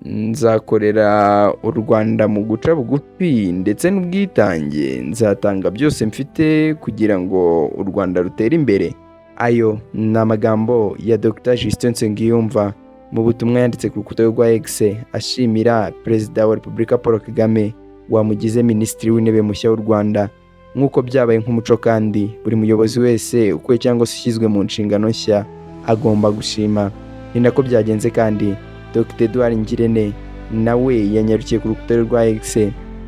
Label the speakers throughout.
Speaker 1: nzakorera u Rwanda mu guca bugufi ndetse n'ubwitange, nzatanga byose mfite kugira ngo u Rwanda rutere imbere. Ayo ni amagambo ya Dr Justin Nsengiyumva mu butumwa yanditse ku rukuta rwa X ashimira Perezida wa Repubulika Paul Kagame wamugize Minisitiri w'Intebe mushya w'u Rwanda. Nk'uko byabaye nk'umuco kandi buri muyobozi wese ukwe cyangwa se ushyizwe mu nshingano nshya agomba gushima. Ni nako byagenze kandi Dr Edouard Ngirente nawe yanyarukiye ku rukuta rwa X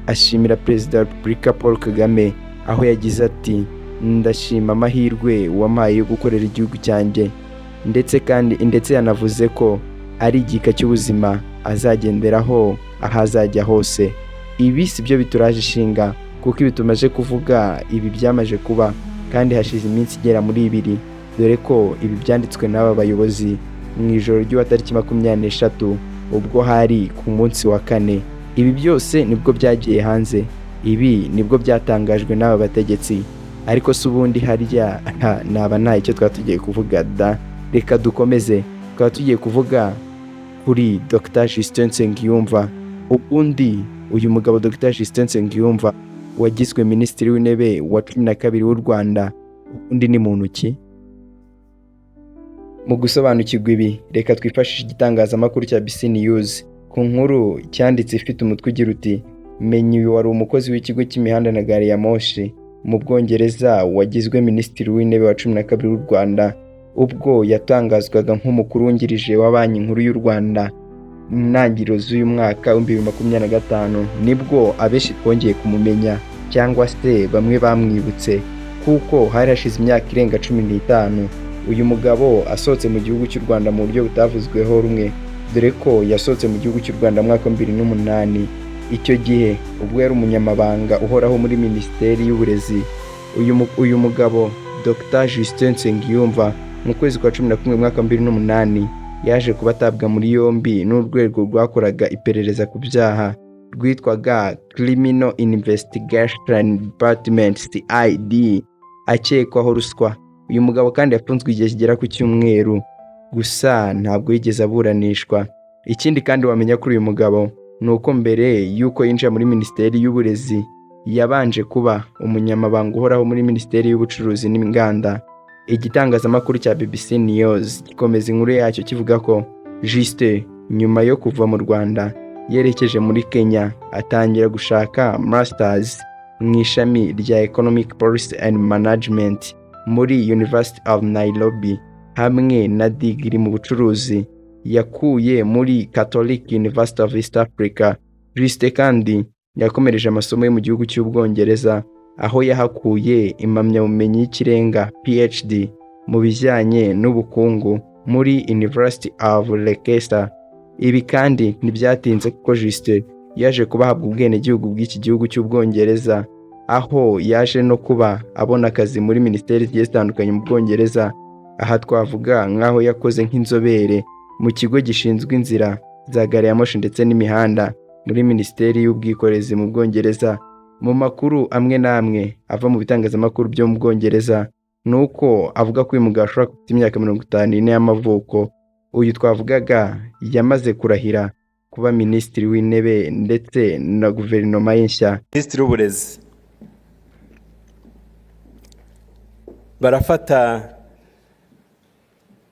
Speaker 1: ashimira Perezida wa Repubulika Paul Kagame aho yagize ati ndashima amahirwe wampaye yo gukorera igihugu cyanjye, ndetse yanavuze ko ari igika cy'ubuzima azagenderaho ahazajya hose. Ibi si byo bituraje ishinga kuko ibi tumaze kuvuga ibi byamaje kuba kandi hashize iminsi igera muri 2, dore ko ibi byanditswe n'aba bayobozi mu ijoro ry'uwa tariki 23 ubwo hari ku munsi wa 4. Ibi byose nibwo byagiye hanze, ibi nibwo byatangajwe n'aba bategetsi. Ariko se ubundi harya naba nta icyo twatugiye kuvuga da. Reka dukomeze, twaba tugiye kuvuga kuri Dr Justin Nsengiyumva. Ubundi uyu mugabo Dr Justin Nsengiyumva wagizwe Minisitiri w'Intebe wa 12 w'u Rwanda, ubundi ni muntu ki? Mu gusobanukirwa ibi, reka twifashishe igitangazamakuru cya BBC News ku nkuru cyanditse ifite umutwe ugira uti menya uyu wari umukozi w'ikigo cy'imihanda na gari ya moshi mu Bwongereza wagizwe Minisitiri w'Intebe wa 12 w'u Rwanda ubwo yatangazwaga nk'umukuru wungirije wa Banki Nkuru y'u Rwanda mu ntangiriro z'uyu mwaka wa 2025. Nibwo abenshi twongeye kumumenya cyangwa se bamwe bamwibutse kuko hari hashize imyaka irenga 15 uyu mugabo asohotse mu gihugu cy'u Rwanda mu buryo butavuzweho rumwe, dore ko yasohotse mu gihugu cy'u Rwanda mu mwaka wa 2008. Icyo gihe ubwo yari umunyamabanga uhoraho muri Minisiteri y'Uburezi. Uyu mugabo Dr Justin Nsengiyumva mu kwezi kwa 11 mu mwaka wa 2008 yaje kubatabwa muri yombi n'urwego rwakoraga iperereza ku byaha rwitwaga Criminal Investigation Department CID akekwaho ruswa. Uyu mugabo kandi yafunzwe igihe kigera ku cyumweru gusa ntabwo yigeze aburanishwa. Ikindi kandi wamenya kuri uyu mugabo nuko mbere yuko yinjira muri Minisiteri y'Uburezi yabanje kuba umunyamabanga uhoraho muri Minisiteri y'Ubucuruzi n'Inganda. Igitangazamakuru cya BBC News gikomeza inkuru yacyo kivuga ko Justin nyuma yo kuva mu Rwanda yerekeje muri Kenya atangira gushaka masters mu ishami rya Economic Policy and Management muri University of Nairobi hamwe na degree mu bucuruzi yakuye muri Catholic University of East Africa. Justin kandi yakomereje amasomo yo mu gihugu cy'Ubwongereza aho yahakuye impamyabumenyi y'ikirenga PhD mu bijyanye n'ubukungu muri University of Leicester. Ibi kandi ntibyatinze kuko Justin yaje kubahabwa ubwenegihugu bw'iki gihugu cy'Ubwongereza aho yaje no kuba abona akazi muri minisiteri zigiye zitandukanye mu Bwongereza. Aha twavuga nk'aho yakoze nk'inzobere mu kigo gishinzwe inzira za gari ya moshi ndetse n'imihanda muri Minisiteri y'Ubwikorezi mu Bwongereza. Mu makuru amwe n'amwe ava mu bitangazamakuru byo mu Bwongereza nuko avuga ko uyu mugabo ashobora kuba afite imyaka 54 y'amavuko. Uyu twavugaga yamaze kurahira kuba Minisitiri w'Intebe ndetse na guverinoma y'inshya.
Speaker 2: Minisitiri w'Uburezi barafata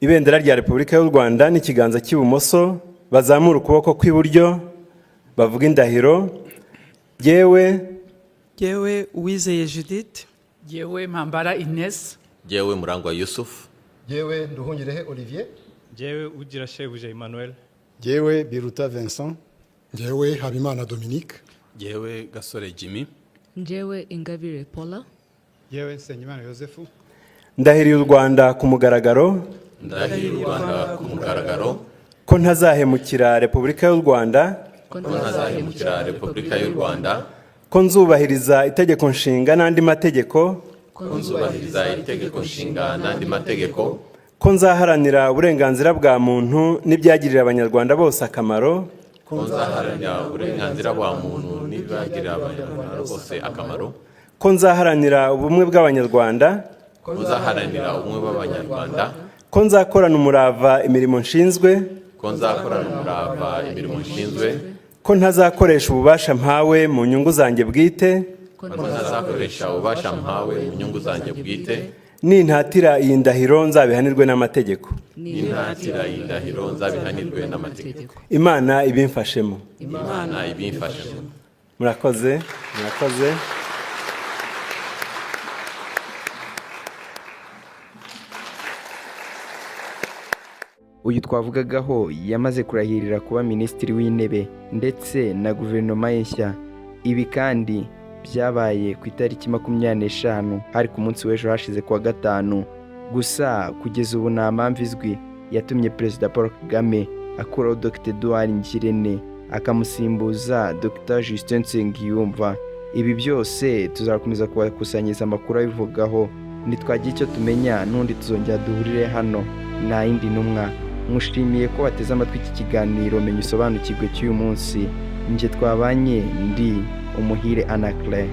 Speaker 2: ibendera rya Repubulika y'u Rwanda n'ikiganza cy'ibumoso, bazamura ukuboko kw'iburyo, bavuga indahiro.
Speaker 3: Jewe Uwizeye Judith,
Speaker 4: jewe Mpambara Ines,
Speaker 5: jewe Murangwa Yusuf,
Speaker 6: jewe Nduhungirehe Olivier,
Speaker 7: jewe Ugira Shebuja Emmanuel,
Speaker 6: jewe Biruta Vincent,
Speaker 8: jewe Habimana Dominique,
Speaker 5: jewe Gasore Jimmy,
Speaker 9: jewe Ingabire Paula,
Speaker 7: jewe Nsengimana Yosefu.
Speaker 2: Ndahiriye u Rwanda ku mugaragaro,
Speaker 5: ndahiriye u Rwanda ku mugaragaro
Speaker 2: ko ntazahemukira Repubulika y'u Rwanda, ko nzubahiriza itegeko nshinga n'andi mategeko, ko nzaharanira uburenganzira bwa muntu n'ibyagirira abanyarwanda bose akamaro, ko nzaharanira ubumwe bw'abanyarwanda, ko nzakorana umurava imirimo nshinzwe,
Speaker 5: ko nzakorana umurava imirimo nshinzwe,
Speaker 2: ko ntazakoresha ububasha mpawe mu nyungu zanjye bwite,
Speaker 5: ko ntazakoresha ububasha mpawe mu nyungu zanjye bwite,
Speaker 2: nintatira iyi ndahiro nzabihanirwe n'amategeko.
Speaker 5: n'intatira iyi ndahiro nzabihanirwe n'amategeko.
Speaker 2: Imana ibimfashemo.
Speaker 5: Imana ibimfashemo.
Speaker 2: Murakoze, murakoze.
Speaker 1: Uyu twavugagaho yamaze kurahirira kuba minisitiri w'intebe ndetse na guverinoma ye nshya. Ibi kandi byabaye ku itariki 25 hari ku munsi w'ejo hashize kuwa gatanu. Gusa kugeza ubu nta mpamvu izwi yatumye Perezida Paul Kagame akuraho Dr Edouard Ngirente akamusimbuza Dr Justin Nsengiyumva. Ibi byose tuzakomeza kubakusanyiriza amakuru abivugaho, nitwagira icyo tumenya n'undi tuzongera duhurire hano. Nta yindi ntumwa. Mushimiye ko wateze amatwi iki kiganiro menya usobanukirwe cy'uyu munsi. Nje twabanye ndi Umuhire Anaclet.